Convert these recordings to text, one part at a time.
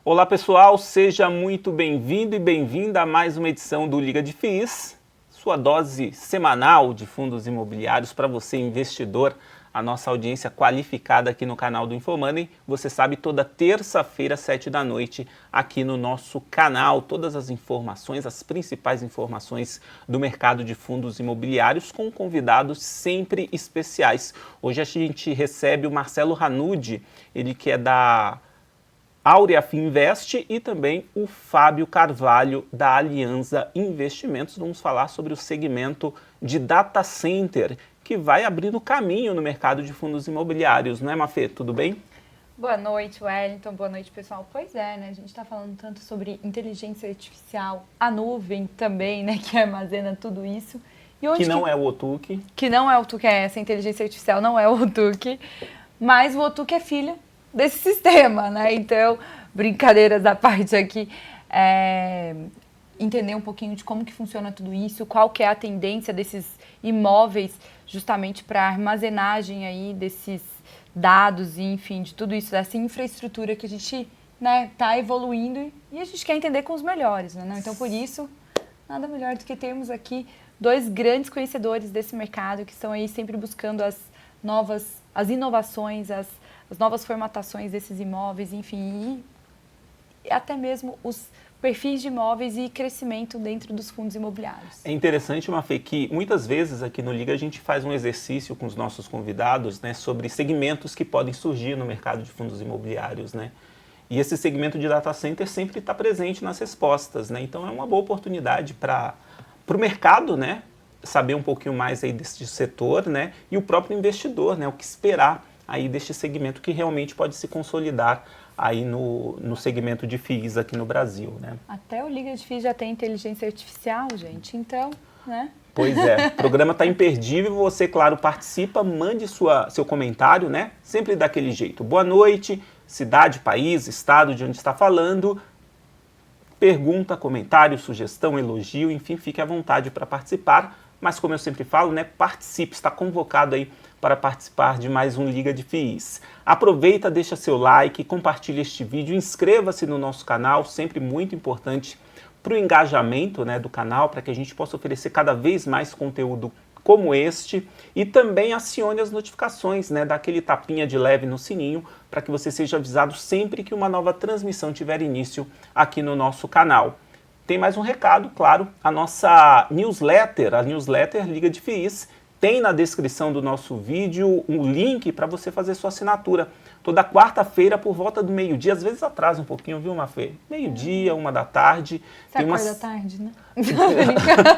Olá pessoal, seja muito bem-vindo e bem-vinda a mais uma edição do Liga de FIIs, sua dose semanal de fundos imobiliários para você investidor, a nossa audiência qualificada aqui no canal do InfoMoney. Você sabe, toda terça-feira, 7 da noite, aqui no nosso canal, todas as informações, as principais informações do mercado de fundos imobiliários com convidados sempre especiais. Hoje a gente recebe o Marcelo Ranudi, ele que é da Áurea Fininvest, e também o Fábio Carvalho, da Alianza Investimentos. Vamos falar sobre o segmento de data center, que vai abrindo caminho no mercado de fundos imobiliários, não é, Mafê? Tudo bem? Boa noite, Wellington. Boa noite, pessoal. Pois é, né? A gente está falando tanto sobre inteligência artificial, a nuvem também, né? Que armazena tudo isso. E onde que não é o Otuque. Que não é o Otuque, essa inteligência artificial não é o Otuque, mas o Otuque é filho desse sistema, né? Então, brincadeiras à parte aqui, entender um pouquinho de como que funciona tudo isso, qual que é a tendência desses imóveis justamente para armazenagem aí desses dados, enfim, de tudo isso, dessa infraestrutura que a gente, né, tá evoluindo e a gente quer entender com os melhores, né? Então, por isso, nada melhor do que termos aqui dois grandes conhecedores desse mercado que estão aí sempre buscando as inovações, as novas formatações desses imóveis, enfim, e até mesmo os perfis de imóveis e crescimento dentro dos fundos imobiliários. É interessante, Mafê, que muitas vezes aqui no Liga a gente faz um exercício com os nossos convidados, né, sobre segmentos que podem surgir no mercado de fundos imobiliários, né? E esse segmento de data center sempre está presente nas respostas, né? Então é uma boa oportunidade para o mercado, né, saber um pouquinho mais aí desse setor, né, e o próprio investidor, né, o que esperar aí deste segmento que realmente pode se consolidar aí no segmento de FIIs aqui no Brasil, né? Até o Liga de FIIs já tem inteligência artificial, gente, então, né? Pois é, o programa está imperdível, você, claro, participa, mande seu comentário, né? Sempre daquele jeito. Boa noite, cidade, país, estado de onde está falando, pergunta, comentário, sugestão, elogio, enfim, fique à vontade para participar, mas como eu sempre falo, né, participe, está convocado aí para participar de mais um Liga de FIIs. Aproveita, deixa seu like, compartilha este vídeo, inscreva-se no nosso canal, sempre muito importante para o engajamento, né, do canal, para que a gente possa oferecer cada vez mais conteúdo como este, e também acione as notificações, né, dá aquele tapinha de leve no sininho, para que você seja avisado sempre que uma nova transmissão tiver início aqui no nosso canal. Tem mais um recado, claro, a nossa newsletter, a newsletter Liga de FIIs, tem na descrição do nosso vídeo um link para você fazer sua assinatura. Toda quarta-feira, por volta do meio-dia, às vezes atrasa um pouquinho, viu, Mafê? Meio-dia, 1 da tarde. Você acorda tarde, né?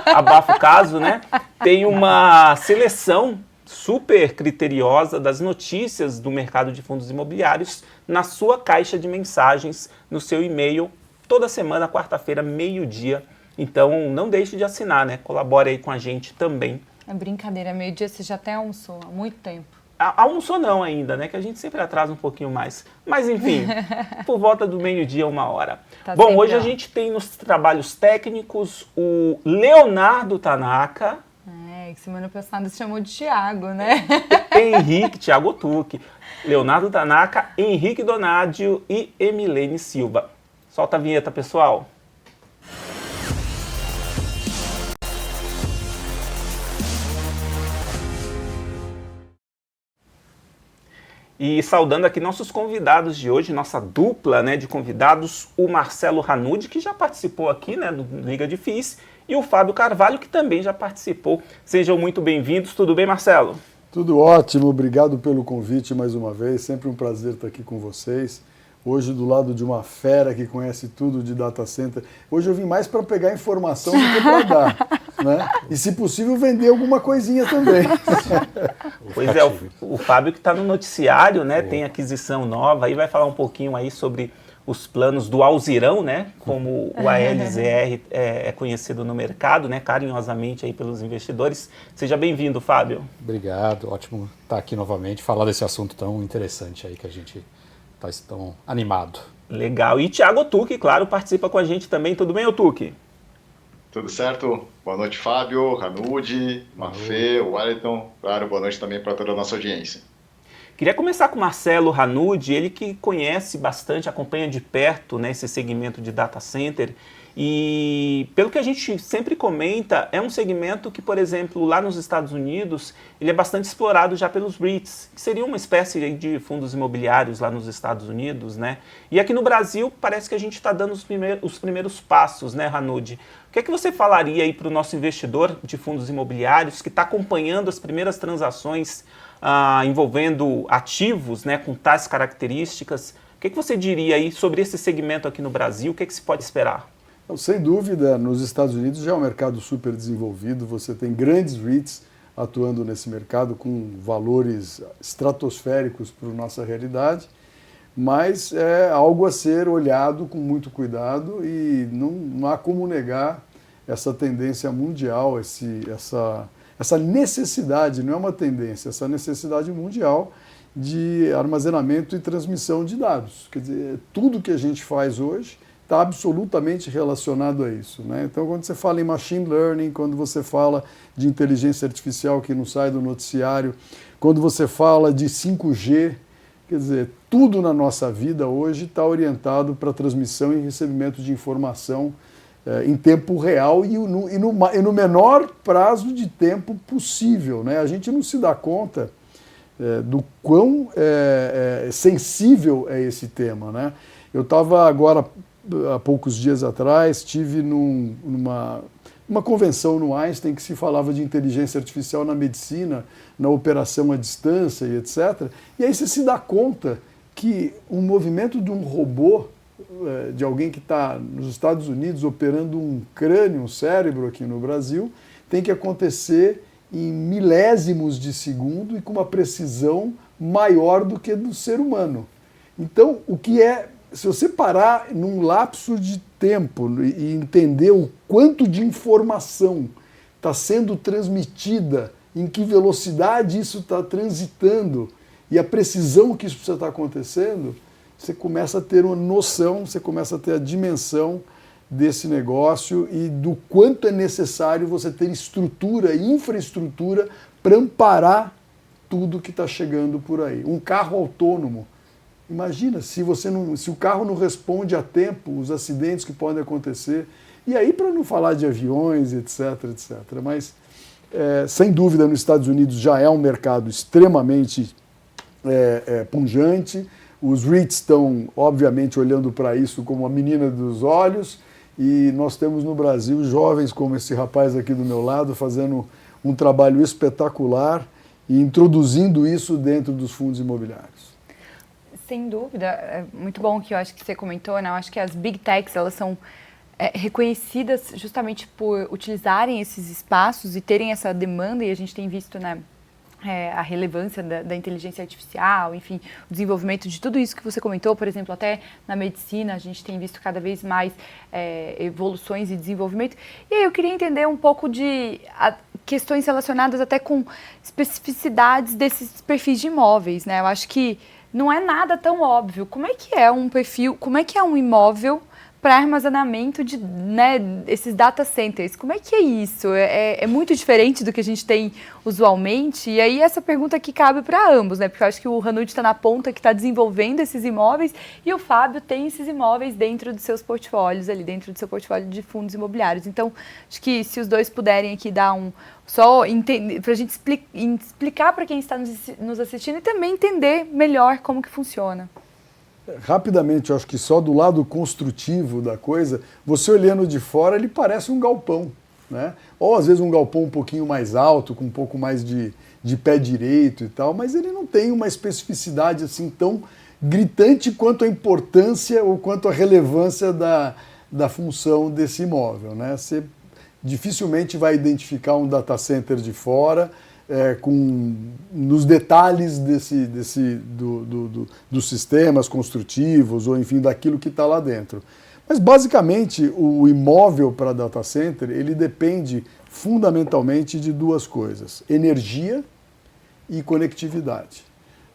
Abafa o caso, né? Tem uma seleção super criteriosa das notícias do mercado de fundos imobiliários na sua caixa de mensagens, no seu e-mail, toda semana, quarta-feira, meio-dia. Então, não deixe de assinar, né? Colabore aí com a gente também. É brincadeira, meio-dia você já até almoçou há muito tempo. Almoçou não ainda, né? Que a gente sempre atrasa um pouquinho mais. Mas enfim, por volta do meio-dia, 1 hora. Tá. Bom, hoje a gente tem nos trabalhos técnicos o Leonardo Tanaka. Que semana passada se chamou de Thiago, né? Thiago Otuque. Leonardo Tanaka, Henrique Donadio e Emilene Silva. Solta a vinheta, pessoal. E saudando aqui nossos convidados de hoje, nossa dupla, né, de convidados, o Marcelo Ranudi, que já participou aqui, né, do Liga de FIIs, e o Fábio Carvalho, que também já participou. Sejam muito bem-vindos. Tudo bem, Marcelo? Tudo ótimo, obrigado pelo convite mais uma vez, sempre um prazer estar aqui com vocês. Hoje do lado de uma fera que conhece tudo de data center. Hoje eu vim mais para pegar informação do que para dar, né? E se possível vender alguma coisinha também. Pois é, o Fábio que está no noticiário, né? Tem aquisição nova, aí vai falar um pouquinho aí sobre os planos do Alzirão, né? Como o ALZR é conhecido no mercado, né? Carinhosamente aí pelos investidores. Seja bem-vindo, Fábio. Obrigado, ótimo estar aqui novamente, falar desse assunto tão interessante aí que a gente está tão animado. Legal. E Thiago Otuque, claro, participa com a gente também. Tudo bem, Otuque? Tudo certo? Boa noite, Fábio, Ranudi, Mafê, Wellington. Claro, boa noite também para toda a nossa audiência. Queria começar com o Marcelo Hanud, ele que conhece bastante, acompanha de perto, né, esse segmento de data center. E pelo que a gente sempre comenta, é um segmento que, por exemplo, lá nos Estados Unidos, ele é bastante explorado já pelos REITs, que seria uma espécie de fundos imobiliários lá nos Estados Unidos, né? E aqui no Brasil parece que a gente está dando os primeiros passos, né, Hanud? O que é que você falaria aí para o nosso investidor de fundos imobiliários que está acompanhando as primeiras transações envolvendo ativos, né, com tais características? O que é que você diria aí sobre esse segmento aqui no Brasil? O que é que se pode esperar? Sem dúvida, nos Estados Unidos já é um mercado super desenvolvido, você tem grandes REITs atuando nesse mercado com valores estratosféricos para a nossa realidade, mas é algo a ser olhado com muito cuidado e não há como negar essa tendência mundial, essa necessidade, não é uma tendência, essa necessidade mundial de armazenamento e transmissão de dados. Quer dizer, tudo que a gente faz hoje está absolutamente relacionado a isso, né? Então, quando você fala em machine learning, quando você fala de inteligência artificial que não sai do noticiário, quando você fala de 5G, quer dizer, tudo na nossa vida hoje está orientado para transmissão e recebimento de informação em tempo real e no menor prazo de tempo possível, né? A gente não se dá conta do quão sensível é esse tema, né? Eu estava agora, há poucos dias atrás, estive numa convenção no Einstein que se falava de inteligência artificial na medicina, na operação à distância e etc. E aí você se dá conta que um movimento de um robô, de alguém que está nos Estados Unidos operando um crânio, um cérebro aqui no Brasil, tem que acontecer em milésimos de segundo e com uma precisão maior do que do ser humano. Então, se você parar num lapso de tempo e entender o quanto de informação está sendo transmitida, em que velocidade isso está transitando e a precisão que isso precisa estar acontecendo, você começa a ter uma noção, você começa a ter a dimensão desse negócio e do quanto é necessário você ter estrutura e infraestrutura para amparar tudo que está chegando por aí. Um carro autônomo. Imagina, se o carro não responde a tempo, os acidentes que podem acontecer. E aí, para não falar de aviões, etc, etc. Mas, sem dúvida, nos Estados Unidos já é um mercado extremamente pungente. Os REITs estão, obviamente, olhando para isso como a menina dos olhos. E nós temos no Brasil jovens como esse rapaz aqui do meu lado, fazendo um trabalho espetacular e introduzindo isso dentro dos fundos imobiliários. Sem dúvida, é muito bom que eu acho que você comentou, né? Eu acho que as Big Techs, elas são reconhecidas justamente por utilizarem esses espaços e terem essa demanda, e a gente tem visto, né, a relevância da inteligência artificial, enfim, o desenvolvimento de tudo isso que você comentou, por exemplo, até na medicina a gente tem visto cada vez mais evoluções e desenvolvimento. E aí eu queria entender um pouco de questões relacionadas até com especificidades desses perfis de imóveis, né? Eu acho que não é nada tão óbvio. Como é que é um perfil, como é que é um imóvel para armazenamento de, né, esses data centers? Como é que é isso? É muito diferente do que a gente tem usualmente? E aí essa pergunta aqui cabe para ambos, né? Porque eu acho que o Hanud está na ponta que está desenvolvendo esses imóveis e o Fábio tem esses imóveis dentro dos seus portfólios, ali dentro do seu portfólio de fundos imobiliários. Então, acho que se os dois puderem aqui dar só para a gente explicar para quem está nos assistindo e também entender melhor como que funciona. Rapidamente, eu acho que só do lado construtivo da coisa, você olhando de fora, ele parece um galpão, né? Ou às vezes um galpão um pouquinho mais alto, com um pouco mais de pé direito e tal, mas ele não tem uma especificidade assim tão gritante quanto a importância ou quanto a relevância da função desse imóvel, né? Você dificilmente vai identificar um data center de fora nos detalhes dos sistemas construtivos ou, enfim, daquilo que está lá dentro. Mas, basicamente, o imóvel para data center, ele depende fundamentalmente de duas coisas: energia e conectividade.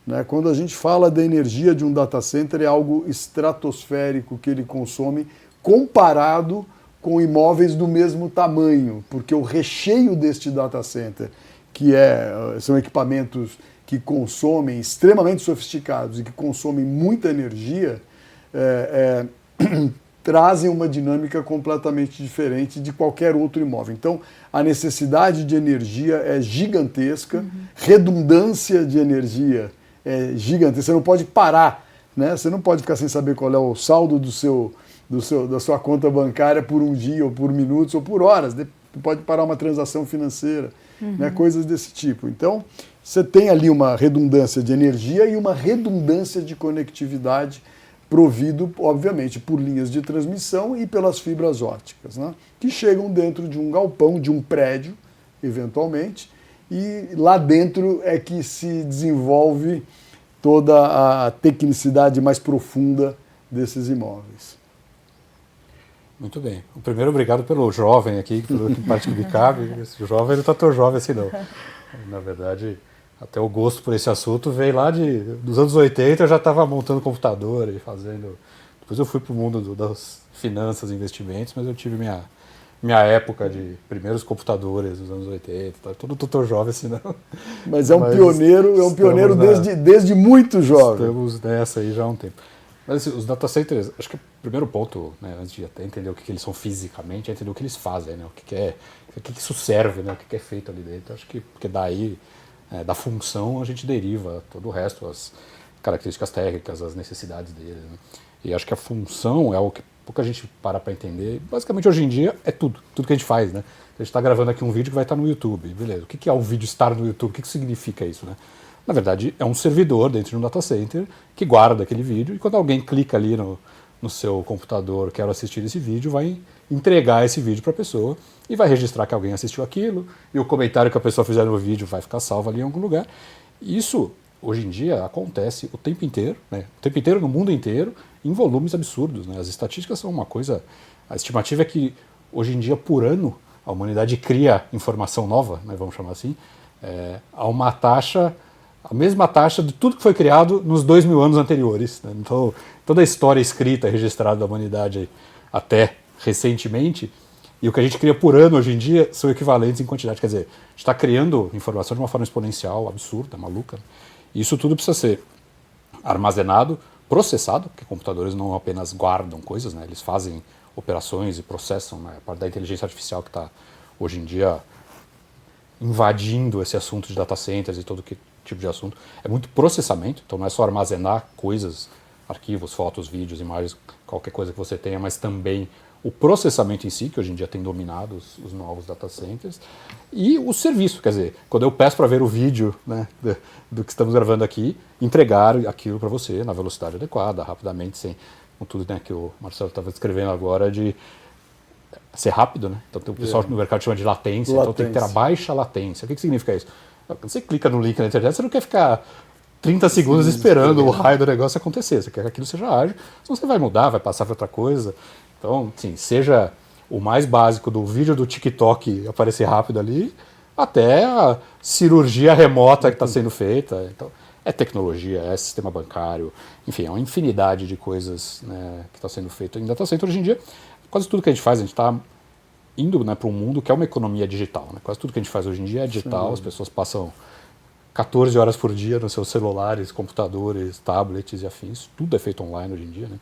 Né? Quando a gente fala da energia de um data center, é algo estratosférico que ele consome comparado com imóveis do mesmo tamanho, porque o recheio deste data center, são equipamentos que consomem, extremamente sofisticados e que consomem muita energia, trazem uma dinâmica completamente diferente de qualquer outro imóvel. Então, a necessidade de energia é gigantesca, redundância de energia é gigantesca. Você não pode parar, né? Você não pode ficar sem saber qual é o saldo da sua conta bancária por um dia, ou por minutos, ou por horas. Você pode parar uma transação financeira, né? Coisas desse tipo. Então, você tem ali uma redundância de energia e uma redundância de conectividade provido, obviamente, por linhas de transmissão e pelas fibras ópticas, né? Que chegam dentro de um galpão, de um prédio, eventualmente, e lá dentro é que se desenvolve toda a tecnicidade mais profunda desses imóveis. Muito bem. O primeiro, obrigado pelo jovem aqui, pelo que parte que me cabe. Esse jovem não está tão jovem assim, não. Na verdade, até o gosto por esse assunto veio lá dos anos 80, eu já estava montando computador e fazendo... Depois eu fui para o mundo das finanças e investimentos, mas eu tive minha época de primeiros computadores dos anos 80, tá? Todo tutor jovem assim, não. Mas é um pioneiro desde muito jovem. Estamos nessa aí já há um tempo. Mas assim, os data centers, acho que o primeiro ponto, né, antes de até entender o que eles são fisicamente, é entender o que eles fazem, né, o que isso serve, né, o que é feito ali dentro. Acho que porque daí, da função, a gente deriva todo o resto, as características técnicas, as necessidades deles. Né? E acho que a função é o que pouca gente para entender. Basicamente, hoje em dia, é tudo que a gente faz. Né? A gente está gravando aqui um vídeo que vai estar no YouTube, beleza. O que é o vídeo estar no YouTube? O que significa isso? Né? Na verdade, é um servidor dentro de um data center que guarda aquele vídeo e quando alguém clica ali no seu computador, quero assistir esse vídeo, vai entregar esse vídeo para a pessoa e vai registrar que alguém assistiu aquilo e o comentário que a pessoa fizer no vídeo vai ficar salvo ali em algum lugar. E isso, hoje em dia, acontece o tempo inteiro, né? O tempo inteiro, no mundo inteiro, em volumes absurdos. Né? As estatísticas são uma coisa... A estimativa é que, hoje em dia, por ano, a humanidade cria informação nova, né, vamos chamar assim, a uma taxa... A mesma taxa de tudo que foi criado nos 2000 anos anteriores. Né? Então, toda a história escrita e registrada da humanidade até recentemente, e o que a gente cria por ano hoje em dia são equivalentes em quantidade. Quer dizer, a gente está criando informação de uma forma exponencial, absurda, maluca. E isso tudo precisa ser armazenado, processado, porque computadores não apenas guardam coisas, né? Eles fazem operações e processam, né? A parte da inteligência artificial que está hoje em dia invadindo esse assunto de data centers e todo tipo de assunto. É muito processamento, então não é só armazenar coisas, arquivos, fotos, vídeos, imagens, qualquer coisa que você tenha, mas também o processamento em si, que hoje em dia tem dominado os novos data centers, e o serviço, quer dizer, quando eu peço para ver o vídeo, né, do que estamos gravando aqui, entregar aquilo para você na velocidade adequada, rapidamente, sem com tudo, né, que o Marcelo estava descrevendo agora de ser rápido, né? Então tem o pessoal no mercado chama de latência, então tem que ter a baixa latência. O que significa isso? Quando você clica no link na internet, você não quer ficar 30 segundos esperando o raio do negócio acontecer. Você quer que aquilo seja ágil, senão você vai mudar, vai passar para outra coisa. Então, sim, seja o mais básico do vídeo do TikTok aparecer rápido ali, até a cirurgia remota que está sendo feita. Então, é tecnologia, é sistema bancário, enfim, é uma infinidade de coisas, né, que está sendo feito em data center hoje em dia. Quase tudo que a gente faz, a gente está indo, né, para um mundo que é uma economia digital. Né? Quase tudo que a gente faz hoje em dia é digital, as pessoas passam 14 horas por dia nos seus celulares, computadores, tablets e afins. Tudo é feito online hoje em dia. Né?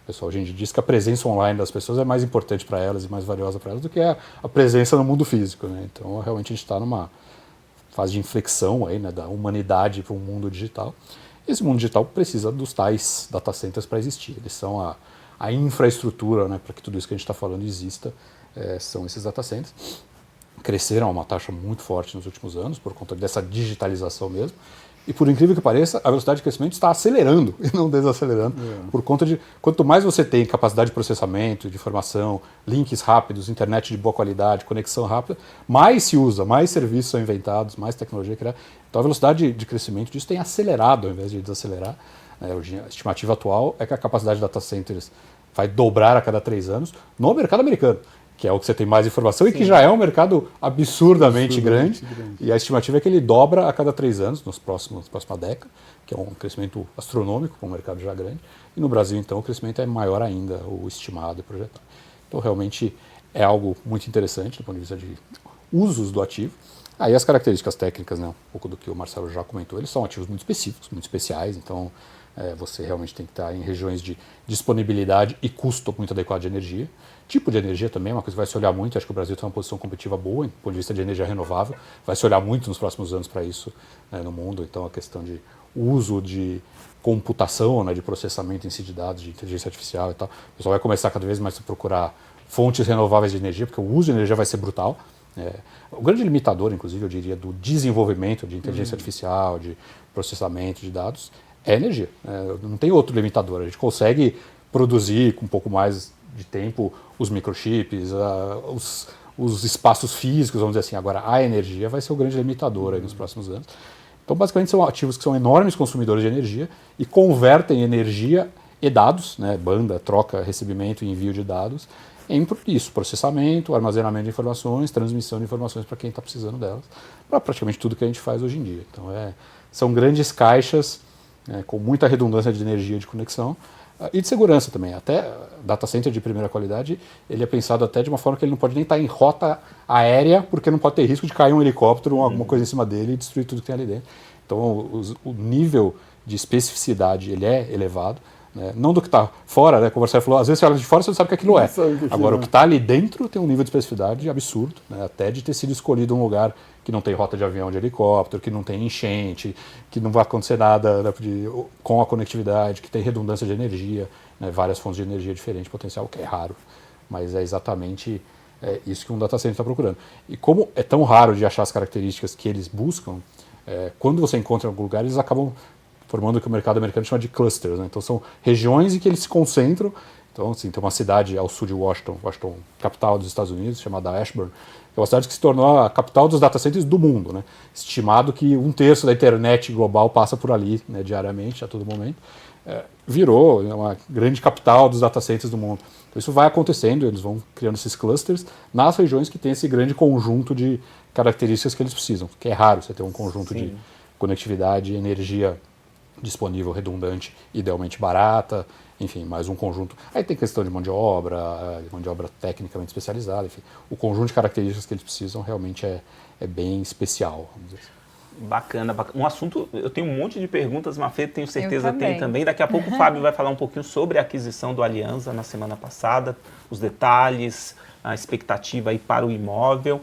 O pessoal hoje em dia diz que a presença online das pessoas é mais importante para elas e mais valiosa para elas do que a presença no mundo físico. Né? Então, realmente, a gente está numa fase de inflexão aí, né, da humanidade para um mundo digital. E esse mundo digital precisa dos tais data centers para existir. Eles são a infraestrutura, né, para que tudo isso que a gente está falando exista. São esses data centers. Cresceram a uma taxa muito forte nos últimos anos, por conta dessa digitalização mesmo. E por incrível que pareça, a velocidade de crescimento está acelerando e não desacelerando. Por conta de, quanto mais você tem capacidade de processamento, de informação, links rápidos, internet de boa qualidade, conexão rápida, mais se usa, mais serviços são inventados, mais tecnologia é criada. Então a velocidade de crescimento disso tem acelerado ao invés de desacelerar. A estimativa atual é que a capacidade de data centers vai dobrar a cada 3 anos no mercado americano, que é o que você tem mais informação. Sim. E que já é um mercado absurdamente grande. E a estimativa é que ele dobra a cada 3 anos, na próxima década, que é um crescimento astronômico para um mercado já grande. E no Brasil, então, o crescimento é maior ainda, o estimado e projetado. Então, realmente, é algo muito interessante do ponto de vista de usos do ativo. Aí as características técnicas, né, um pouco do que o Marcelo já comentou, eles são ativos muito específicos, muito especiais, então você realmente tem que estar em regiões de disponibilidade e custo muito adequado de energia. Tipo de energia também é uma coisa que vai se olhar muito, acho que o Brasil tem uma posição competitiva boa, do ponto de vista de energia renovável, vai se olhar muito nos próximos anos para isso, né, no mundo, então a questão de uso de computação, né, de processamento em si de dados, de inteligência artificial e tal, o pessoal vai começar cada vez mais a procurar fontes renováveis de energia, porque o uso de energia vai ser brutal. O grande limitador, inclusive, eu diria, do desenvolvimento de inteligência artificial, de processamento de dados, é energia. Não tem outro limitador. A gente consegue produzir com um pouco mais de tempo os microchips, os espaços físicos, vamos dizer assim. Agora, a energia vai ser o grande limitador aí nos próximos anos. Então, basicamente, são ativos que são enormes consumidores de energia e convertem energia e dados, né, banda, troca, recebimento e envio de dados, em isso, processamento, armazenamento de informações, transmissão de informações para quem está precisando delas, para praticamente tudo que a gente faz hoje em dia. Então, são grandes caixas com muita redundância de energia de conexão e de segurança também. Até data center de primeira qualidade, ele é pensado até de uma forma que ele não pode nem estar em rota aérea, porque não pode ter risco de cair um helicóptero ou alguma coisa em cima dele e destruir tudo que tem ali dentro. Então, o nível de especificidade ele é elevado. Não do que está fora, né? Como o Marcelo falou, às vezes você olha de fora e você não sabe o que aquilo é. Agora, o que está ali dentro tem um nível de especificidade absurdo, né? Até de ter sido escolhido um lugar que não tem rota de avião, de helicóptero, que não tem enchente, que não vai acontecer nada, né, com a conectividade, que tem redundância de energia, né? Várias fontes de energia diferentes, potencial, o que é raro. Mas é exatamente isso que um data center está procurando. E como é tão raro de achar as características que eles buscam, quando você encontra em algum lugar, eles acabam formando o que o mercado americano chama de clusters, né? Então são regiões em que eles se concentram. Então, assim, tem uma cidade ao sul de Washington, capital dos Estados Unidos, chamada Ashburn, que é uma cidade que se tornou a capital dos data centers do mundo, né? Estimado que 1/3 da internet global passa por ali, né, diariamente, a todo momento. Virou uma grande capital dos data centers do mundo. Então isso vai acontecendo, eles vão criando esses clusters nas regiões que tem esse grande conjunto de características que eles precisam, que é raro você ter um conjunto de conectividade, energia disponível, redundante, idealmente barata, enfim, mais um conjunto. Aí tem questão de mão de obra tecnicamente especializada, enfim. O conjunto de características que eles precisam realmente é bem especial, vamos dizer assim. Bacana, bacana. Um assunto, eu tenho um monte de perguntas, Mafê, tenho certeza tem também. Daqui a pouco o Fábio vai falar um pouquinho sobre a aquisição do Alianza na semana passada, os detalhes, a expectativa aí para o imóvel.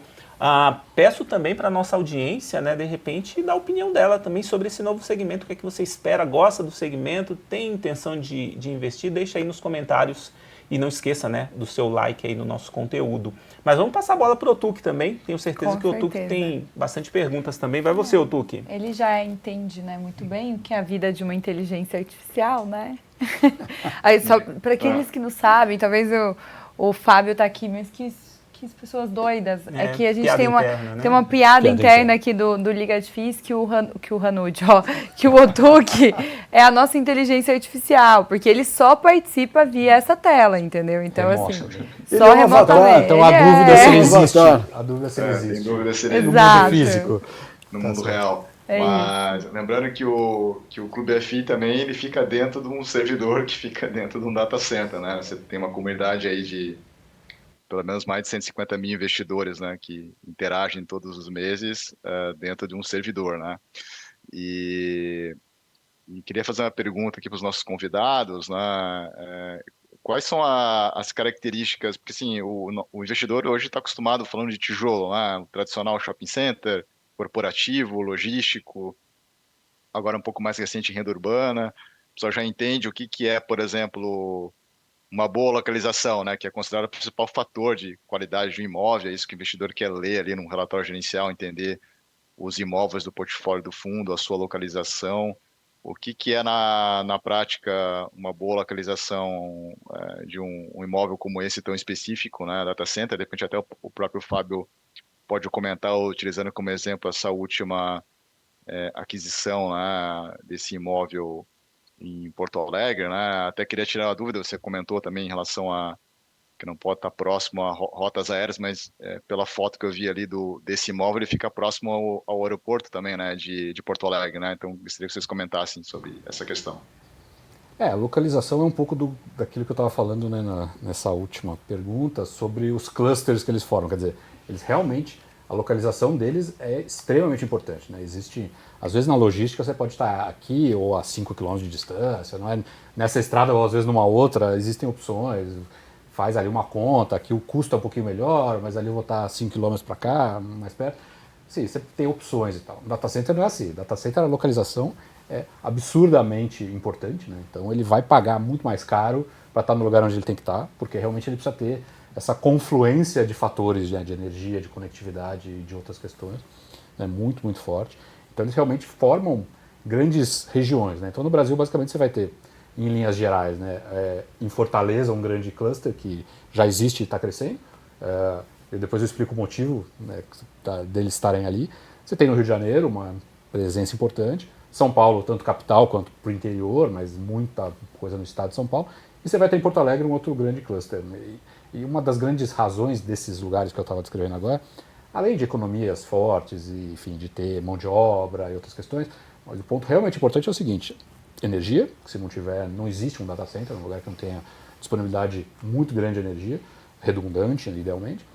Peço também para a nossa audiência, né, de repente, dar a opinião dela também sobre esse novo segmento. O que é que você espera? Gosta do segmento? Tem intenção de investir? Deixa aí nos comentários e não esqueça, né, do seu like aí no nosso conteúdo. Mas vamos passar a bola para o Otuque também. Tenho certeza que o Otuque tem bastante perguntas também. Vai você, Otuque. Ele já entende, né, muito bem o que é a vida de uma inteligência artificial, né? Aí, só para aqueles que não sabem, talvez o Fábio está aqui, mas que pessoas doidas. É que a gente tem uma piada interna aqui do Liga Difícil que o Hanud, que o Otuque é a nossa inteligência artificial, porque ele só participa via essa tela, entendeu? Então, assim, só remotamente. Então a dúvida se ele existe. A dúvida se ele existe. Tem dúvida se ele no mundo físico. No mundo real. Mas lembrando que o Clube FI também ele fica dentro de um servidor que fica dentro de um data center, né? Você tem uma comunidade aí de pelo menos mais de 150 mil investidores, né, que interagem todos os meses dentro de um servidor, né? E queria fazer uma pergunta aqui para os nossos convidados, né? Quais são as características, porque assim, o investidor hoje está acostumado falando de tijolo, né? O tradicional shopping center, corporativo, logístico, agora um pouco mais recente em renda urbana, o pessoal já entende o que é, por exemplo, uma boa localização, né, que é considerado o principal fator de qualidade de um imóvel, é isso que o investidor quer ler ali num relatório gerencial, entender os imóveis do portfólio do fundo, a sua localização, o que é na prática uma boa localização de um imóvel como esse tão específico, né, data center, de repente até o próprio Fábio pode comentar, utilizando como exemplo essa última aquisição, né, desse imóvel em Porto Alegre, né? Até queria tirar uma dúvida, você comentou também em relação a que não pode estar próximo a rotas aéreas, mas pela foto que eu vi ali desse imóvel, ele fica próximo ao aeroporto também, né, de Porto Alegre, né? Então, gostaria que vocês comentassem sobre essa questão. A localização é um pouco daquilo que eu estava falando, né, nessa última pergunta, sobre os clusters que eles formam. Quer dizer, eles realmente a localização deles é extremamente importante, né? Existe, às vezes na logística você pode estar aqui ou a 5 km de distância, não é nessa estrada ou às vezes numa outra, existem opções, faz ali uma conta, aqui o custo é um pouquinho melhor, mas ali eu vou estar 5 km para cá, mais perto. Sim, você tem opções e tal. O data center não é assim. O data center, a localização é absurdamente importante, né? Então ele vai pagar muito mais caro para estar no lugar onde ele tem que estar, porque realmente ele precisa ter essa confluência de fatores, né, de energia, de conectividade e de outras questões, né, muito, muito forte. Então eles realmente formam grandes regiões, né? Então no Brasil, basicamente, você vai ter, em linhas gerais, né, em Fortaleza, um grande cluster que já existe e está crescendo. E depois eu explico o motivo, né, deles estarem ali. Você tem no Rio de Janeiro uma presença importante. São Paulo, tanto capital quanto para o interior, mas muita coisa no estado de São Paulo. E você vai ter em Porto Alegre um outro grande cluster. E uma das grandes razões desses lugares que eu estava descrevendo agora, além de economias fortes e, enfim, de ter mão de obra e outras questões, mas o ponto realmente importante é o seguinte: energia, que se não tiver, não existe um data center, um lugar que não tenha disponibilidade muito grande de energia, redundante, idealmente,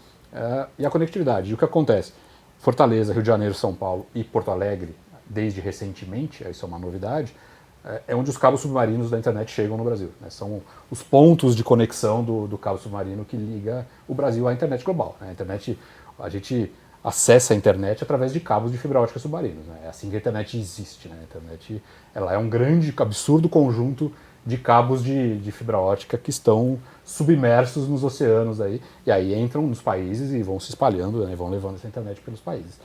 e a conectividade. E o que acontece? Fortaleza, Rio de Janeiro, São Paulo e Porto Alegre, desde recentemente, isso é uma novidade, é onde os cabos submarinos da internet chegam no Brasil, né? São os pontos de conexão do cabo submarino que liga o Brasil à internet global, né? A gente acessa a internet através de cabos de fibra ótica submarinos, né? É assim que a internet existe, né? A internet, ela é um grande, absurdo conjunto de cabos de fibra ótica que estão submersos nos oceanos aí, e aí entram nos países e vão se espalhando, né? Vão levando essa internet pelos países.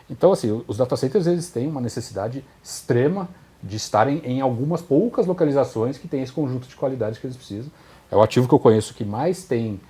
Então, assim, os data centers, eles têm uma necessidade extrema de estarem em algumas poucas localizações que têm esse conjunto de qualidades que eles precisam. É o ativo que eu conheço que mais tem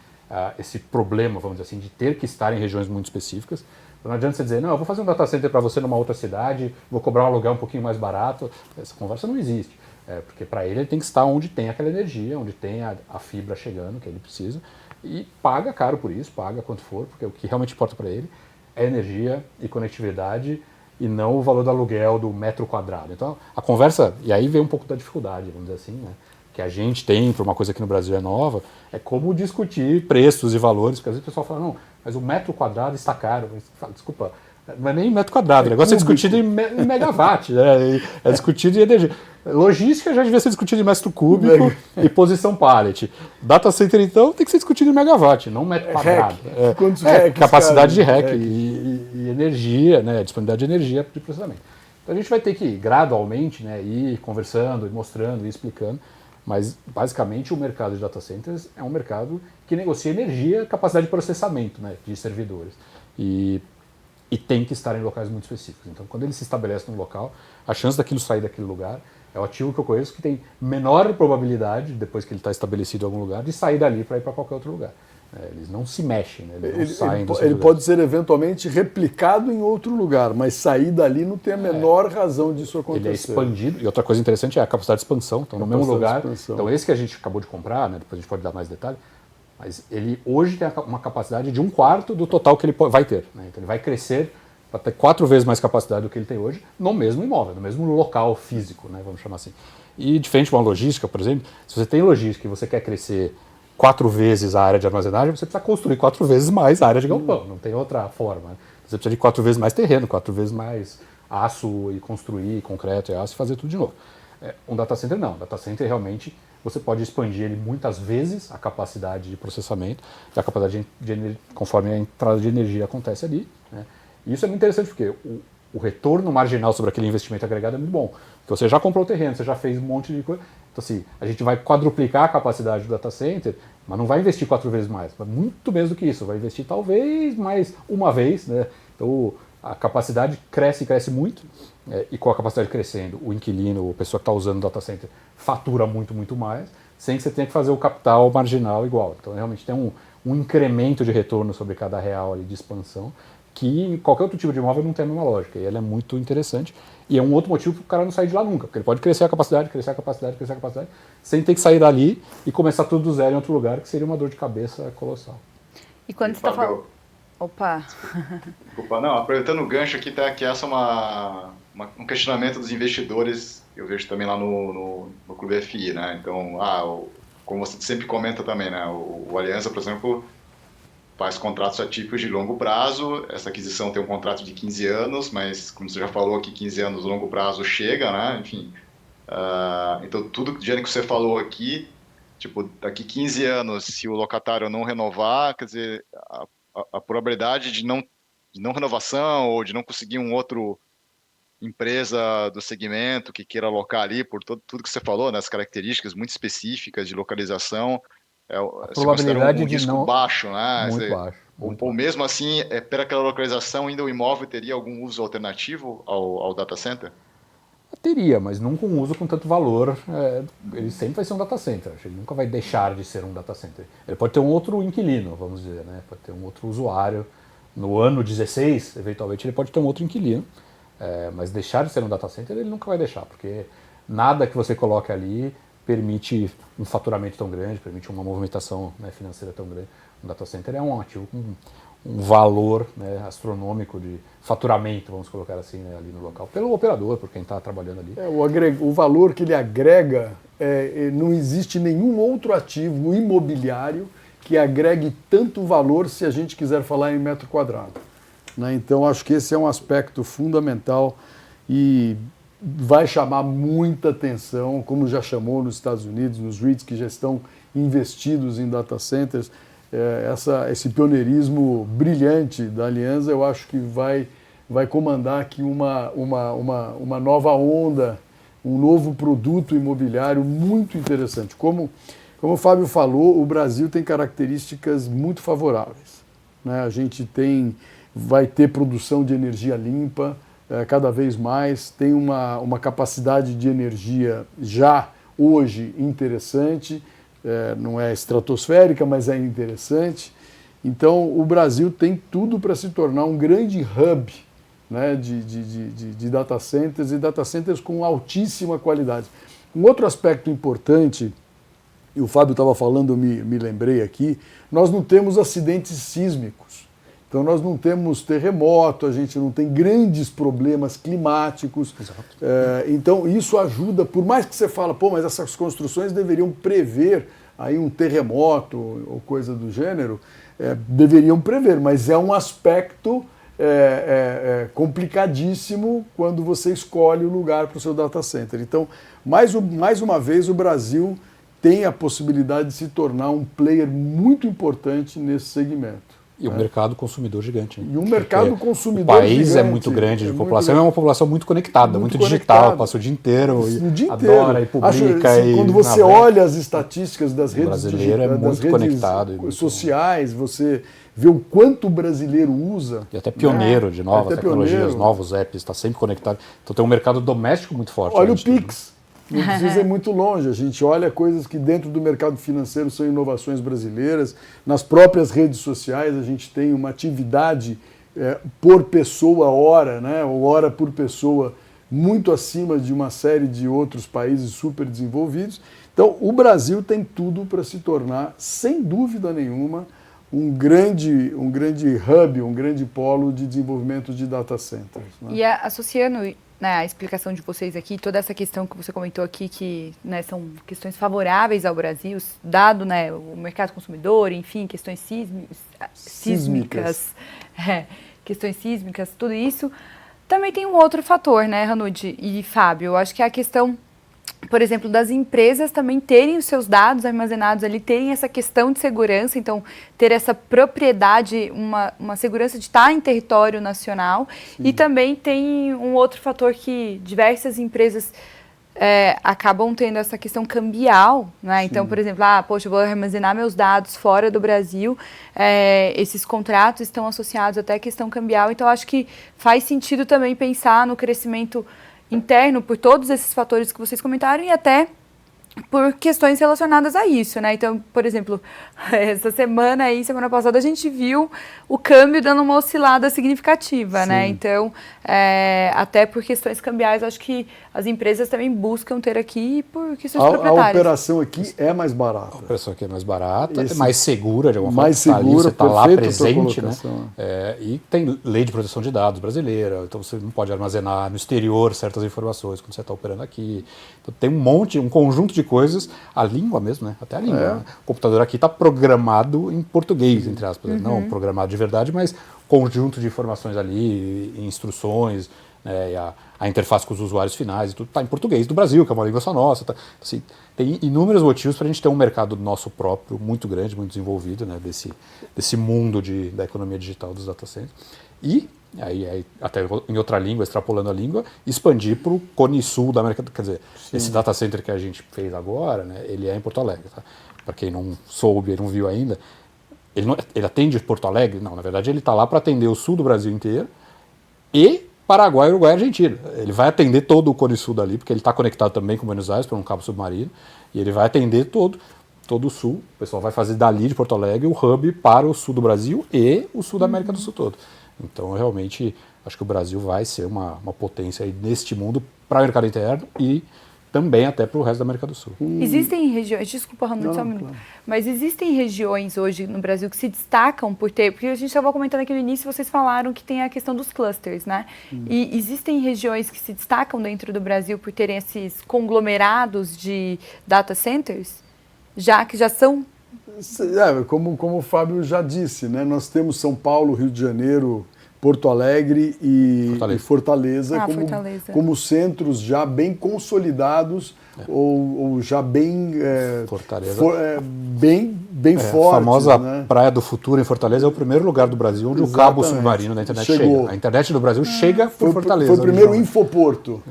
esse problema, vamos dizer assim, de ter que estar em regiões muito específicas. Então, não adianta você dizer, não, eu vou fazer um data center para você numa outra cidade, vou cobrar um aluguel um pouquinho mais barato. Essa conversa não existe. Porque para ele tem que estar onde tem aquela energia, onde tem a fibra chegando, que ele precisa, e paga caro por isso, paga quanto for, porque o que realmente importa para ele é energia e conectividade, e não o valor do aluguel do metro quadrado. Então, a conversa, e aí vem um pouco da dificuldade, vamos dizer assim, né, que a gente tem para uma coisa que no Brasil é nova, é como discutir preços e valores, porque às vezes o pessoal fala, não, mas o metro quadrado está caro. Mas, fala, desculpa, não é nem metro quadrado, o negócio é discutido em megawatt, né, é discutido em energia. Logística já devia ser discutida em metro cúbico e posição pallet. Data center, então, tem que ser discutido em megawatt, não metro quadrado. Capacidade de rack e energia, né, disponibilidade de energia de processamento. Então a gente vai ter que, gradualmente, né, ir conversando, ir mostrando, ir explicando, mas basicamente o mercado de data centers é um mercado que negocia energia e capacidade de processamento, né, de servidores. E tem que estar em locais muito específicos. Então, quando ele se estabelece num local, a chance daquilo sair daquele lugar é o ativo que eu conheço que tem menor probabilidade, depois que ele está estabelecido em algum lugar, de sair dali para ir para qualquer outro lugar. Eles não se mexem, né? Eles não saem ele pode ser eventualmente replicado em outro lugar, mas sair dali não tem a menor razão disso acontecer. Ele é expandido, e outra coisa interessante é a capacidade de expansão. Então, no mesmo lugar, então esse que a gente acabou de comprar, né? Depois a gente pode dar mais detalhe, mas ele hoje tem uma capacidade de 1/4 do total que ele vai ter, né? Então ele vai crescer para ter 4 vezes mais capacidade do que ele tem hoje no mesmo imóvel, no mesmo local físico, né? Vamos chamar assim. E diferente de uma logística, por exemplo, se você tem logística e você quer crescer 4 vezes a área de armazenagem, você precisa construir 4 vezes mais a área de galpão, não tem outra forma, né? Você precisa de 4 vezes mais terreno, 4 vezes mais aço e construir, concreto e aço e fazer tudo de novo. Um data center não, data center realmente você pode expandir ele muitas vezes, a capacidade de processamento, e a capacidade de energia, conforme a entrada de energia acontece ali, né? E isso é muito interessante porque o retorno marginal sobre aquele investimento agregado é muito bom. Porque você já comprou o terreno, você já fez um monte de coisa. Então, assim, a gente vai quadruplicar a capacidade do data center, mas não vai investir 4 vezes mais, mas muito menos do que isso. Vai investir talvez mais uma vez, né? Então, a capacidade cresce e cresce muito, e com a capacidade crescendo, o inquilino, a pessoa que está usando o data center, fatura muito, muito mais, sem que você tenha que fazer o capital marginal igual. Então, realmente tem um incremento de retorno sobre cada real ali de expansão, que em qualquer outro tipo de imóvel não tem a mesma lógica. E ela é muito interessante. E é um outro motivo para o cara não sair de lá nunca. Porque ele pode crescer a capacidade, sem ter que sair dali e começar tudo do zero em outro lugar, que seria uma dor de cabeça colossal. E quando você está falando... Opa! Desculpa, não, aproveitando o gancho aqui, tá, que essa é um questionamento dos investidores, eu vejo também lá no Clube FI, né? Então, como você sempre comenta também, né? O Aliança, por exemplo, faz contratos atípicos de longo prazo. Essa aquisição tem um contrato de 15 anos, mas, como você já falou aqui, 15 anos longo prazo chega, né? Enfim, então tudo que você falou aqui, tipo, daqui 15 anos, se o locatário não renovar, quer dizer, a probabilidade de não renovação ou de não conseguir um outro empresa do segmento que queira alocar ali, por tudo que você falou, né, as características muito específicas de localização, A se considera probabilidade um de risco não... baixo, né? Muito baixo. Ou mesmo assim, pela aquela localização, ainda o imóvel teria algum uso alternativo ao data center? Teria, mas não com uso com tanto valor. Ele sempre vai ser um data center. Ele nunca vai deixar de ser um data center. Ele pode ter um outro inquilino, vamos dizer, né? Pode ter um outro usuário. No ano 16, eventualmente, ele pode ter um outro inquilino. Mas deixar de ser um data center, ele nunca vai deixar, porque nada que você coloque ali permite um faturamento tão grande, permite uma movimentação, né, financeira tão grande. Um data center é um ativo com um valor, né, astronômico de faturamento, vamos colocar assim, né, ali no local, pelo operador, por quem está trabalhando ali. O valor que ele agrega, não existe nenhum outro ativo imobiliário que agregue tanto valor se a gente quiser falar em metro quadrado, né? Então, acho que esse é um aspecto fundamental e vai chamar muita atenção, como já chamou nos Estados Unidos, nos REITs que já estão investidos em data centers. Esse pioneirismo brilhante da Aliança, eu acho que vai comandar aqui uma nova onda, um novo produto imobiliário muito interessante. Como o Fábio falou, o Brasil tem características muito favoráveis, né? A gente vai ter produção de energia limpa cada vez mais, tem uma capacidade de energia já hoje interessante, não é estratosférica, mas é interessante. Então, o Brasil tem tudo para se tornar um grande hub, né, de data centers e data centers com altíssima qualidade. Um outro aspecto importante, e o Fábio estava falando, eu me lembrei aqui, nós não temos acidentes sísmicos. Então, nós não temos terremoto, a gente não tem grandes problemas climáticos. Então, isso ajuda, por mais que você fala, mas essas construções deveriam prever aí um terremoto ou coisa do gênero, deveriam prever, mas é um aspecto complicadíssimo quando você escolhe o lugar para o seu data center. Então, mais uma vez, o Brasil tem a possibilidade de se tornar um player muito importante nesse segmento. E um mercado consumidor gigante. Né? E um mercado consumidor gigante. O país gigante, é muito grande de população, é uma população muito conectada, muito digital, passa o dia inteiro, adora e publica. Quando você olha as estatísticas das redes sociais, você vê o quanto o brasileiro usa. E até pioneiro de novas tecnologias, novos apps, está sempre conectado. Então tem um mercado doméstico muito forte. Olha o Pix. Não precisa ir muito longe, a gente olha coisas que dentro do mercado financeiro são inovações brasileiras, nas próprias redes sociais a gente tem uma atividade por pessoa hora, né, ou hora por pessoa, muito acima de uma série de outros países super desenvolvidos. Então o Brasil tem tudo para se tornar, sem dúvida nenhuma, um grande hub, um grande polo de desenvolvimento de data centers. Né? E associando, né, a explicação de vocês aqui, toda essa questão que você comentou aqui, que, né, são questões favoráveis ao Brasil, dado, né, o mercado consumidor, enfim, questões sísmicas, questões sísmicas, tudo isso, também tem um outro fator, né, Hanud e Fábio, eu acho que é a questão, por exemplo, das empresas também terem os seus dados armazenados ali, terem essa questão de segurança, então ter essa propriedade, uma segurança de estar em território nacional. Sim. E também tem um outro fator que diversas empresas acabam tendo essa questão cambial, né? Então, por exemplo, eu vou armazenar meus dados fora do Brasil, esses contratos estão associados até à questão cambial, então acho que faz sentido também pensar no crescimento interno por todos esses fatores que vocês comentaram e até por questões relacionadas a isso, né? Então, por exemplo, semana passada, a gente viu o câmbio dando uma oscilada significativa, sim, né? Então, até por questões cambiais, acho que as empresas também buscam ter aqui por questões proprietárias. A operação aqui é mais barata. A operação aqui é mais barata, é mais segura, de alguma forma. Mais segura, você está lá presente, né? E tem lei de proteção de dados brasileira, então você não pode armazenar no exterior certas informações quando você está operando aqui. Então, tem um conjunto de coisas, a língua mesmo, né? Até a língua. Né? O computador aqui está programado em português, entre aspas. Não programado de verdade, mas conjunto de informações ali, instruções, né? E a interface com os usuários finais, e tudo está em português do Brasil, que é uma língua só nossa. Tá? Assim, tem inúmeros motivos para a gente ter um mercado nosso próprio, muito grande, muito desenvolvido, né? Desse mundo da economia digital dos data centers. E aí, até em outra língua, extrapolando a língua, expandir para o Cone Sul da América. Quer dizer, esse data center que a gente fez agora, né, ele é em Porto Alegre. Tá? Para quem não soube, não viu ainda, ele atende Porto Alegre? Não, na verdade ele está lá para atender o sul do Brasil inteiro e Paraguai, Uruguai e Argentina. Ele vai atender todo o Cone Sul dali, porque ele está conectado também com Buenos Aires por um cabo submarino, e ele vai atender todo o sul. O pessoal vai fazer dali de Porto Alegre o hub para o sul do Brasil e o sul da América do Sul todo. Então, realmente, acho que o Brasil vai ser uma potência aí neste mundo para o mercado interno e também até para o resto da América do Sul. Existem regiões, desculpa, Ronaldo, só um minuto, claro. Mas existem regiões hoje no Brasil que se destacam por ter, porque a gente estava comentando aqui no início, vocês falaram que tem a questão dos clusters, né? E existem regiões que se destacam dentro do Brasil por terem esses conglomerados de data centers, que já são... Como o Fábio já disse, né? Nós temos São Paulo, Rio de Janeiro, Porto Alegre e Fortaleza, como centros já bem consolidados ou já bem Fortaleza. Bem fortes. A famosa né? Praia do Futuro em Fortaleza é o primeiro lugar do Brasil onde o cabo submarino da internet chega. A internet do Brasil chega por Fortaleza. Foi o primeiro infoporto.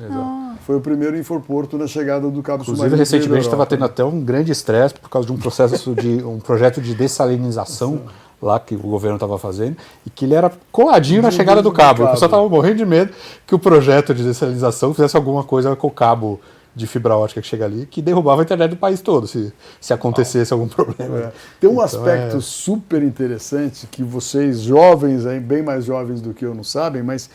Foi o primeiro infoporto na chegada do cabo submarino. Inclusive, recentemente estava tendo até um grande estresse por causa de um projeto de dessalinização lá que o governo estava fazendo, e que ele era coladinho na chegada do cabo. O pessoal estava morrendo de medo que o projeto de dessalinização fizesse alguma coisa com o cabo de fibra ótica que chega ali, que derrubava a internet do país todo, se acontecesse algum problema. Tem um aspecto super interessante que vocês, jovens, bem mais jovens do que eu, não sabem, mas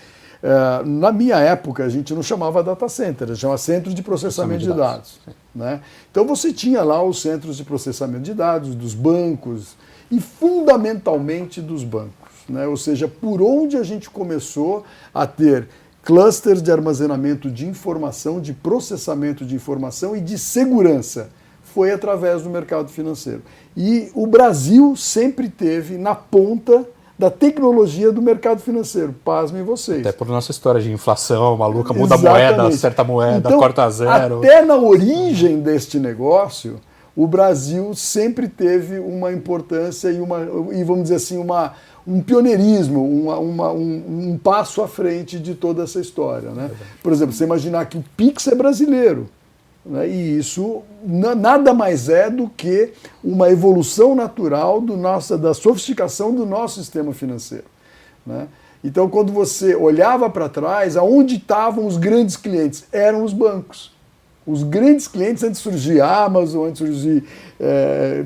na minha época a gente não chamava data center, a gente chamava centro de processamento de dados. Né? Então você tinha lá os centros de processamento de dados dos bancos, e fundamentalmente dos bancos, né? Ou seja, por onde a gente começou a ter clusters de armazenamento de informação, de processamento de informação e de segurança, foi através do mercado financeiro. E o Brasil sempre teve na ponta da tecnologia do mercado financeiro, pasmem vocês. Até por nossa história de inflação maluca, muda a moeda, certa moeda, então, corta zero. Até na origem deste negócio, o Brasil sempre teve uma importância e vamos dizer assim, um pioneirismo, um passo à frente de toda essa história. Né? Por exemplo, você imaginar que o Pix é brasileiro, né? E isso nada mais é do que uma evolução natural da sofisticação do nosso sistema financeiro. Né? Então, quando você olhava para trás, aonde estavam os grandes clientes? Eram os bancos. Os grandes clientes, antes de surgir Amazon, antes de surgir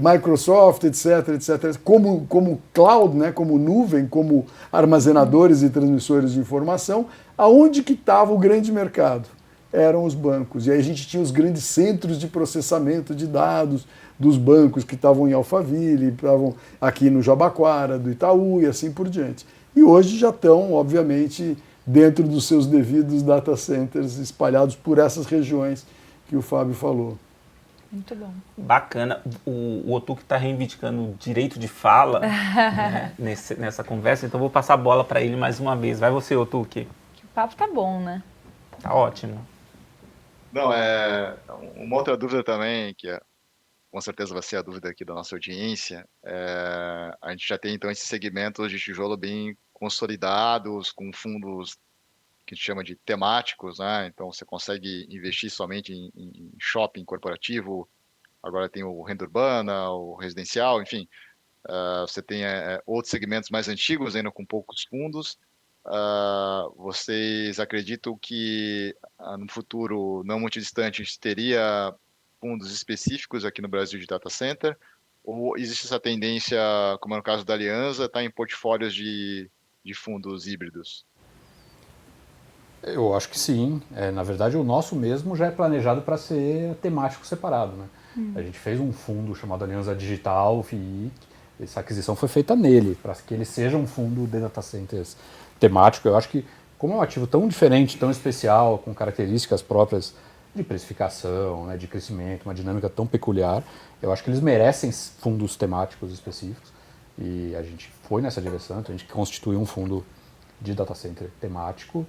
Microsoft, etc., como cloud, né, como nuvem, como armazenadores e transmissores de informação, aonde que estava o grande mercado? Eram os bancos. E aí a gente tinha os grandes centros de processamento de dados dos bancos que estavam em Alphaville, estavam aqui no Jabaquara, do Itaú e assim por diante. E hoje já estão, obviamente, dentro dos seus devidos data centers espalhados por essas regiões que o Fábio falou. Muito bom. Bacana. O Otuque está reivindicando o direito de fala né, nessa conversa, então vou passar a bola para ele mais uma vez. Vai você, Otuque. O papo tá bom, né? Tá ótimo. Não, uma outra dúvida também, que com certeza vai ser a dúvida aqui da nossa audiência, a gente já tem então esses segmentos de tijolo bem consolidados, com fundos que a gente chama de temáticos, né? Então você consegue investir somente em shopping corporativo, agora tem o renda urbana, o residencial, enfim, você tem outros segmentos mais antigos ainda com poucos fundos. Vocês acreditam que no futuro não muito distante a gente teria fundos específicos aqui no Brasil de data center, ou existe essa tendência, como é no caso da Aliança, estar em portfólios de fundos híbridos? Eu acho que sim. Na verdade, o nosso mesmo já é planejado para ser temático separado. Né? A gente fez um fundo chamado Aliança Digital, FII, essa aquisição foi feita nele, para que ele seja um fundo de data centers temático. Eu acho que, como é um ativo tão diferente, tão especial, com características próprias de precificação, né, de crescimento, uma dinâmica tão peculiar. Eu acho que eles merecem fundos temáticos específicos e a gente foi nessa direção, então a gente constituiu um fundo de data center temático,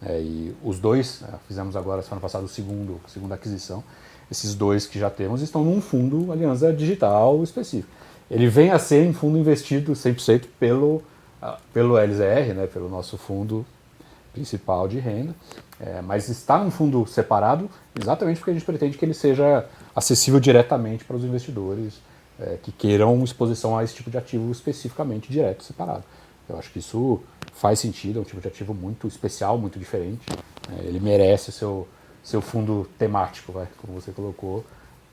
e os dois, fizemos agora, semana passada, a segunda aquisição. Esses dois que já temos estão num fundo Aliança Digital específico. Ele vem a ser um fundo investido 100% pelo LZR, né, pelo nosso fundo principal de renda, mas está num fundo separado exatamente porque a gente pretende que ele seja acessível diretamente para os investidores que queiram exposição a esse tipo de ativo especificamente direto, separado. Eu acho que isso faz sentido, é um tipo de ativo muito especial, muito diferente. Ele merece seu fundo temático, como você colocou,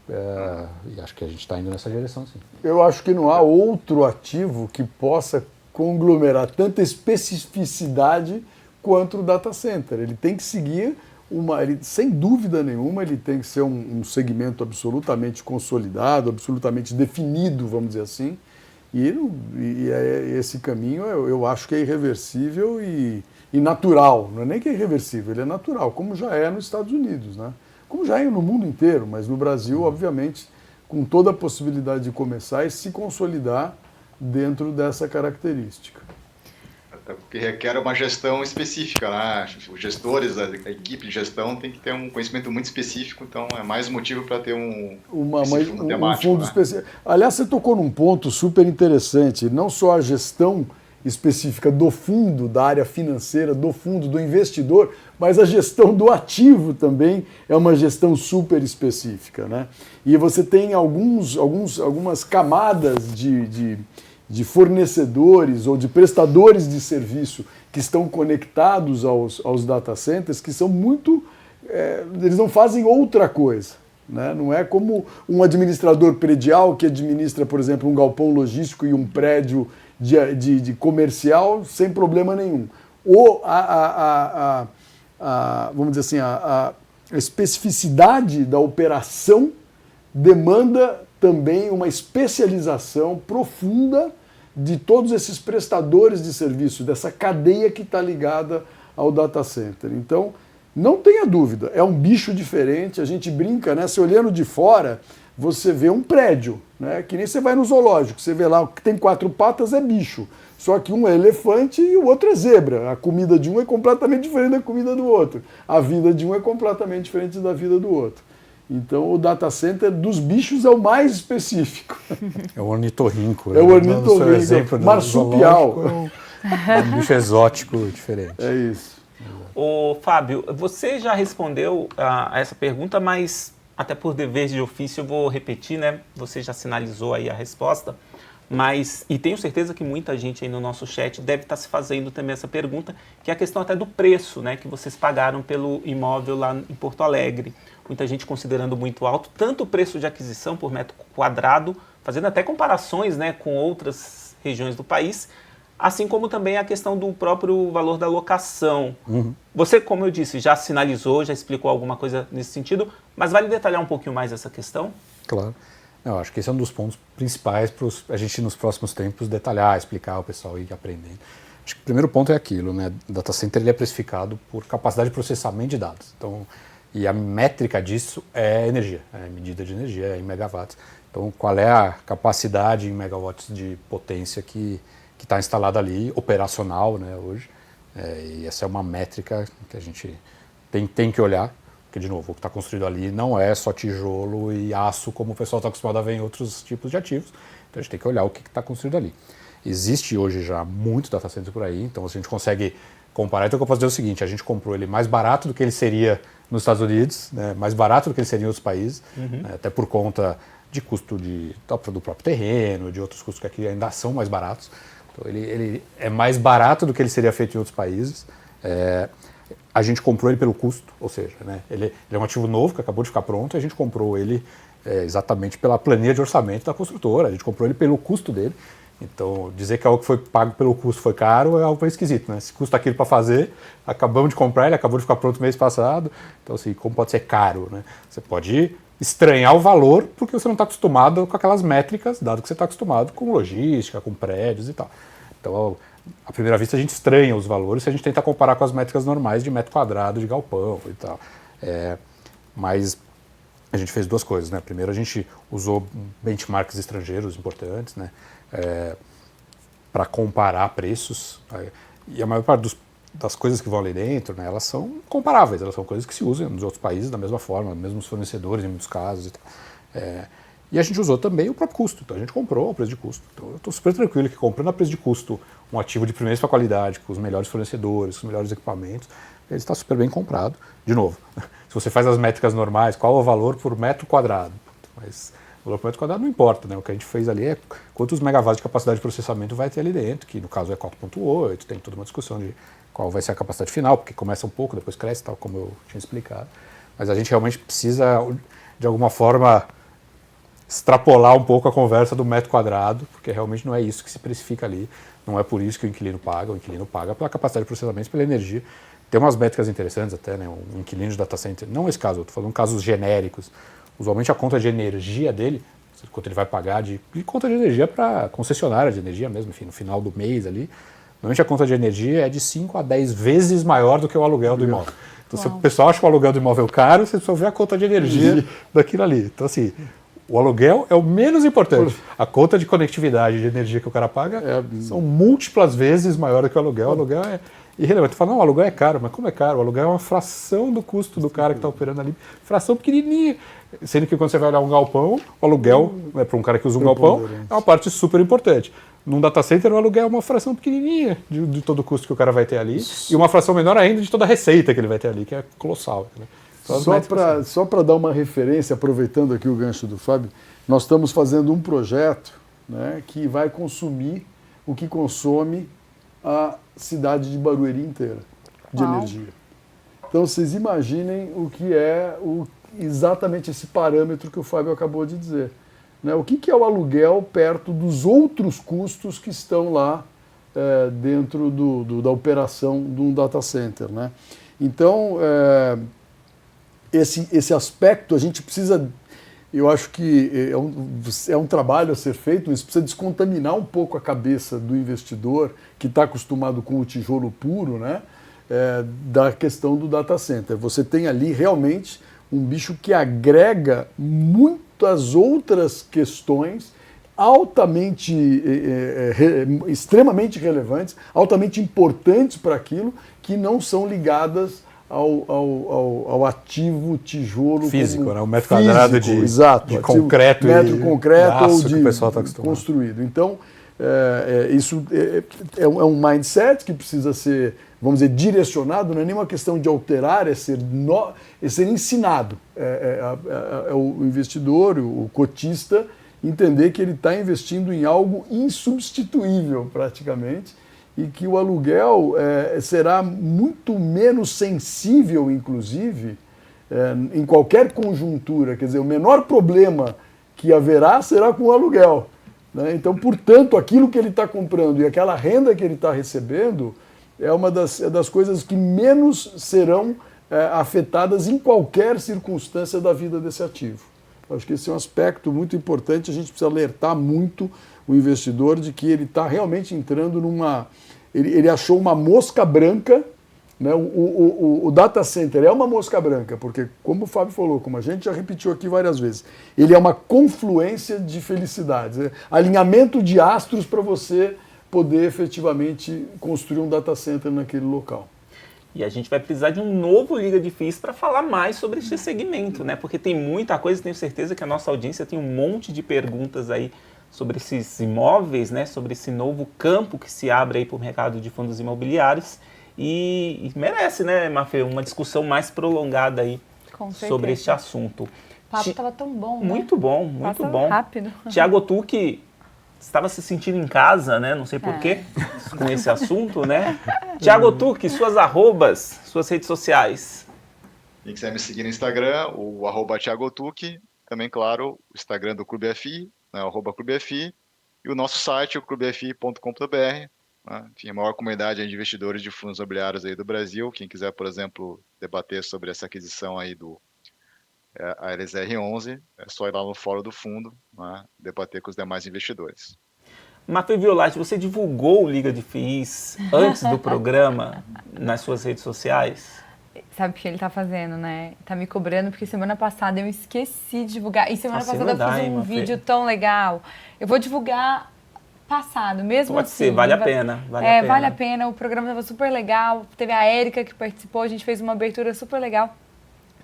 e acho que a gente está indo nessa direção, sim. Eu acho que não há outro ativo que possa conglomerar tanta especificidade quanto o data center. Ele tem que seguir sem dúvida nenhuma, ele tem que ser um segmento absolutamente consolidado, absolutamente definido, vamos dizer assim. E esse caminho eu acho que é irreversível e natural. Não é nem que é irreversível, ele é natural, como já é nos Estados Unidos, né? Como já é no mundo inteiro, mas no Brasil, obviamente, com toda a possibilidade de começar e se consolidar dentro dessa característica. Até porque requer uma gestão específica, né? Os gestores, a equipe de gestão tem que ter um conhecimento muito específico, então é mais motivo para ter um fundo temático. Um fundo específico. Aliás, você tocou num ponto super interessante, não só a gestão específica do fundo, da área financeira, do fundo, do investidor, mas a gestão do ativo também é uma gestão super específica, né? E você tem algumas camadas de fornecedores ou de prestadores de serviço que estão conectados aos data centers, que são muito... eles não fazem outra coisa, né? Não é como um administrador predial que administra, por exemplo, um galpão logístico e um prédio de comercial sem problema nenhum. Ou vamos dizer assim, a especificidade da operação demanda também uma especialização profunda de todos esses prestadores de serviço, dessa cadeia que está ligada ao data center. Então, não tenha dúvida, é um bicho diferente, a gente brinca, né? Se olhando de fora, você vê um prédio, né? Que nem você vai no zoológico, você vê lá o que tem 4 patas é bicho, só que um é elefante e o outro é zebra. A comida de um é completamente diferente da comida do outro, a vida de um é completamente diferente da vida do outro. Então, o data center dos bichos é o mais específico. É o ornitorrinco. É o ornitorrinco, marsupial. É um bicho exótico diferente. É isso. Ô, Fábio, você já respondeu a essa pergunta, mas até por dever de ofício eu vou repetir, né? Você já sinalizou aí a resposta, e tenho certeza que muita gente aí no nosso chat deve estar se fazendo também essa pergunta, que é a questão até do preço, né? Que vocês pagaram pelo imóvel lá em Porto Alegre. Muita gente considerando muito alto, tanto o preço de aquisição por metro quadrado, fazendo até comparações, né, com outras regiões do país, assim como também a questão do próprio valor da locação. Uhum. Você, como eu disse, já sinalizou, já explicou alguma coisa nesse sentido, mas vale detalhar um pouquinho mais essa questão? Claro. Eu acho que esse é um dos pontos principais para a gente, nos próximos tempos, detalhar, explicar, o pessoal ir aprendendo. Acho que o primeiro ponto é aquilo, né? O data center ele é precificado por capacidade de processamento de dados. Então, e a métrica disso é energia, é medida de energia, é em megawatts. Então, qual é a capacidade em megawatts de potência que está instalada ali, operacional, né, hoje. E essa é uma métrica que a gente tem que olhar, porque, de novo, o que está construído ali não é só tijolo e aço, como o pessoal está acostumado a ver em outros tipos de ativos. Então, a gente tem que olhar o que está construído ali. Existe hoje já muito data center por aí, então a gente consegue comparar. Então, o que eu posso dizer é o seguinte, a gente comprou ele mais barato do que ele seria nos Estados Unidos, né, mais barato do que ele seria em outros países, né, até por conta de custo do próprio terreno, de outros custos que aqui ainda são mais baratos. Então, ele é mais barato do que ele seria feito em outros países. A gente comprou ele pelo custo, ou seja, né, ele é um ativo novo que acabou de ficar pronto, e a gente comprou ele exatamente pela planilha de orçamento da construtora, a gente comprou ele pelo custo dele. Então, dizer que algo que foi pago pelo custo foi caro é algo esquisito, né? Se custa aquilo para fazer, acabamos de comprar, ele acabou de ficar pronto mês passado, então assim, como pode ser caro, né? Você pode estranhar o valor porque você não está acostumado com aquelas métricas, dado que você está acostumado com logística, com prédios e tal. Então, à primeira vista, a gente estranha os valores se a gente tenta comparar com as métricas normais de metro quadrado de galpão e tal. Mas a gente fez duas coisas, né? Primeiro, a gente usou benchmarks estrangeiros importantes, né? Para comparar preços. E a maior parte das coisas que vão ali dentro, né, elas são comparáveis, elas são coisas que se usam nos outros países da mesma forma, mesmos fornecedores em muitos casos e tal. E a gente usou também o próprio custo, então a gente comprou ao preço de custo. Então eu estou super tranquilo que comprando a preço de custo um ativo de primeira qualidade, com os melhores fornecedores, com os melhores equipamentos, ele está super bem comprado. De novo, se você faz as métricas normais, qual é o valor por metro quadrado? Mas o valor por metro quadrado não importa, né? O que a gente fez ali é quantos megawatts de capacidade de processamento vai ter ali dentro, que no caso é 4.8, tem toda uma discussão de qual vai ser a capacidade final, porque começa um pouco, depois cresce, tal, como eu tinha explicado. Mas a gente realmente precisa, de alguma forma, extrapolar um pouco a conversa do metro quadrado, porque realmente não é isso que se precifica ali, não é por isso que o inquilino paga pela capacidade de processamento, pela energia. Tem umas métricas interessantes até, né? Um inquilino de data center, não esse caso, eu estou falando casos genéricos, usualmente a conta de energia dele, quanto ele vai pagar de conta de energia para concessionária de energia mesmo, enfim, no final do mês ali, normalmente a conta de energia é de 5 a 10 vezes maior do que o aluguel do imóvel. Então, se o pessoal acha o aluguel do imóvel caro, você só vê a conta de energia daquilo ali. Então, assim, o aluguel é o menos importante. A conta de conectividade de energia que o cara paga são múltiplas vezes maior do que o aluguel. O aluguel é irrelevante. Tu fala, não, o aluguel é caro, mas como é caro? O aluguel é uma fração do custo do cara que está operando ali, fração pequenininha. Sendo que quando você vai olhar um galpão, o aluguel, para um cara que usa um galpão, é uma parte super importante. Num data center, o aluguel é uma fração pequenininha de todo o custo que o cara vai ter ali e uma fração menor ainda de toda a receita que ele vai ter ali, que é colossal. Né? Só para dar uma referência, aproveitando aqui o gancho do Fábio, nós estamos fazendo um projeto, né, que vai consumir o que consome a cidade de Barueri inteira de energia. Então vocês imaginem o que é exatamente esse parâmetro que o Fábio acabou de dizer. Né? O que é o aluguel perto dos outros custos que estão lá dentro da operação de um data center. Né? Então, esse aspecto a gente precisa, eu acho que é um trabalho a ser feito, mas precisa descontaminar um pouco a cabeça do investidor que está acostumado com o tijolo puro, né? Da questão do data center. Você tem ali realmente um bicho que agrega muitas outras questões altamente, extremamente relevantes, altamente importantes para aquilo, que não são ligadas ao ativo tijolo físico, né? O metro quadrado de concreto metro concreto ou de que o pessoal tá construído. Então, isso é um mindset que precisa ser, vamos dizer, direcionado, não é nenhuma questão de alterar, é ser ensinado. O investidor, o cotista, entender que ele está investindo em algo insubstituível, praticamente, e que o aluguel será muito menos sensível, inclusive, em qualquer conjuntura. Quer dizer, o menor problema que haverá será com o aluguel. Né? Então, portanto, aquilo que ele está comprando e aquela renda que ele está recebendo é uma das coisas que menos serão afetadas em qualquer circunstância da vida desse ativo. Acho que esse é um aspecto muito importante, a gente precisa alertar muito o investidor de que ele está realmente entrando numa... Ele achou uma mosca branca, né? O data center é uma mosca branca, porque, como o Fábio falou, como a gente já repetiu aqui várias vezes, ele é uma confluência de felicidades, alinhamento de astros para você poder efetivamente construir um data center naquele local. E a gente vai precisar de um novo Liga de FIIs para falar mais sobre esse segmento, né? Porque tem muita coisa, tenho certeza que a nossa audiência tem um monte de perguntas aí sobre esses imóveis, né? Sobre esse novo campo que se abre aí para o mercado de fundos imobiliários. E merece, né, Mafê, uma discussão mais prolongada aí sobre este assunto. O papo estava tão bom, né? Muito bom, muito bom. Rápido. Tiago Otucki estava se sentindo em casa, né? Não sei porquê, com esse assunto, né? Tiago Otucki, suas arrobas, suas redes sociais. Quem quiser me seguir no Instagram, o @Tiago Otucki, também, claro, o Instagram do Clube FI, né, @ClubeFI, e o nosso site, o clubefi.com.br. Né? Enfim, a maior comunidade de investidores de fundos imobiliários aí do Brasil. Quem quiser, por exemplo, debater sobre essa aquisição aí a LZR11, é só ir lá no fórum do fundo, né, debater com os demais investidores. Mafê Violati, você divulgou o Liga de FIIs antes do programa nas suas redes sociais? sabe o que ele tá fazendo, né? Tá me cobrando porque semana passada eu esqueci de divulgar. E semana Assim passada não dá, eu fiz hein, um Mafê? vídeo tão legal. Eu vou divulgar passado, mesmo Pode assim. ser, vale a pena. Vale a pena. Vale a pena. O programa tava super legal. Teve a Érica que participou, a gente fez uma abertura super legal.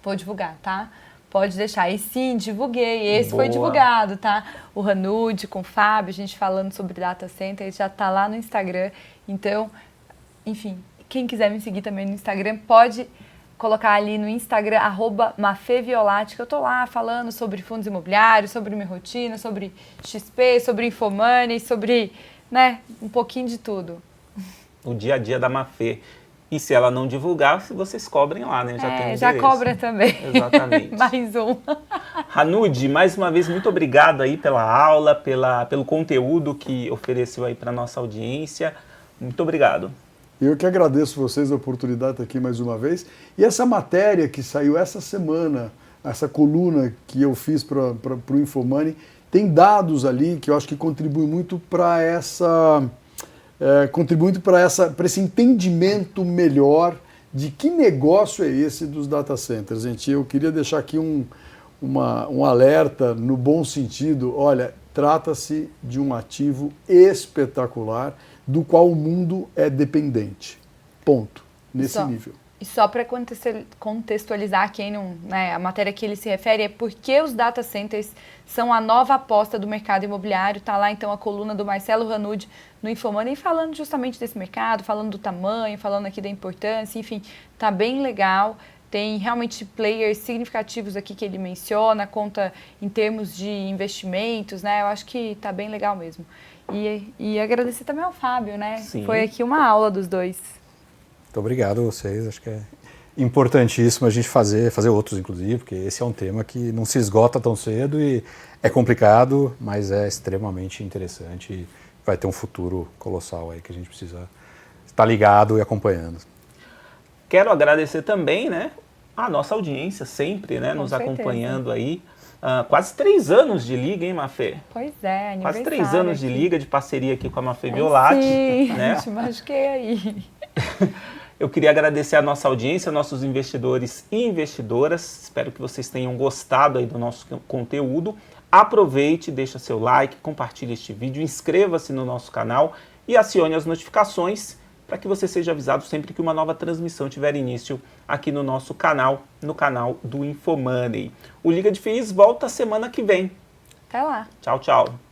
Vou divulgar, tá? Pode deixar. E sim, divulguei. Esse Boa. foi divulgado, tá? O Hanud com o Fábio, a gente falando sobre data center, já tá lá no Instagram. Então, enfim, quem quiser me seguir também no Instagram, pode colocar ali no Instagram, @mafeviolati, que eu tô lá falando sobre fundos imobiliários, sobre minha rotina, sobre XP, sobre Infomoney, sobre, né, um pouquinho de tudo. O dia a dia da Mafê. E se ela não divulgar, vocês cobrem lá, né? Já tem o Já endereço. cobra também. Exatamente. Mais um. Hanud, mais uma vez, muito obrigado aí pela aula, pelo conteúdo que ofereceu aí para nossa audiência. Muito obrigado. Eu que agradeço vocês a oportunidade de estar aqui mais uma vez. E essa matéria que saiu essa semana, essa coluna que eu fiz para o Infomoney, tem dados ali que eu acho que contribuem muito para esse entendimento melhor de que negócio é esse dos data centers. Gente, eu queria deixar aqui um alerta no bom sentido. Olha, trata-se de um ativo espetacular do qual o mundo é dependente. Ponto. Nesse nível. E só para contextualizar quem não, né, a matéria que ele se refere é porque os data centers são a nova aposta do mercado imobiliário. Tá lá então a coluna do Marcelo Hanud no Infomoney falando justamente desse mercado, falando do tamanho, falando aqui da importância, enfim, tá bem legal. Tem realmente players significativos aqui que ele menciona, conta em termos de investimentos, né? Eu acho que tá bem legal mesmo. E agradecer também ao Fábio, né? Sim. Foi aqui uma aula dos dois. Muito obrigado a vocês, acho que é importantíssimo a gente fazer outros, inclusive, porque esse é um tema que não se esgota tão cedo e é complicado, mas é extremamente interessante e vai ter um futuro colossal aí que a gente precisa estar ligado e acompanhando. Quero agradecer também, né, a nossa audiência sempre, né, nos certeza. Acompanhando aí. Quase 3 anos de liga, hein, Mafê? Pois é, aniversário. Quase 3 anos de aqui. liga, de parceria aqui com a Mafê Violati. Sim, Né? te machuquei aí. Eu queria agradecer a nossa audiência, nossos investidores e investidoras. Espero que vocês tenham gostado aí do nosso conteúdo. Aproveite, deixa seu like, compartilhe este vídeo, inscreva-se no nosso canal e acione as notificações para que você seja avisado sempre que uma nova transmissão tiver início aqui no nosso canal, no canal do Infomoney. O Liga de FIIs volta semana que vem. Até lá. Tchau, tchau.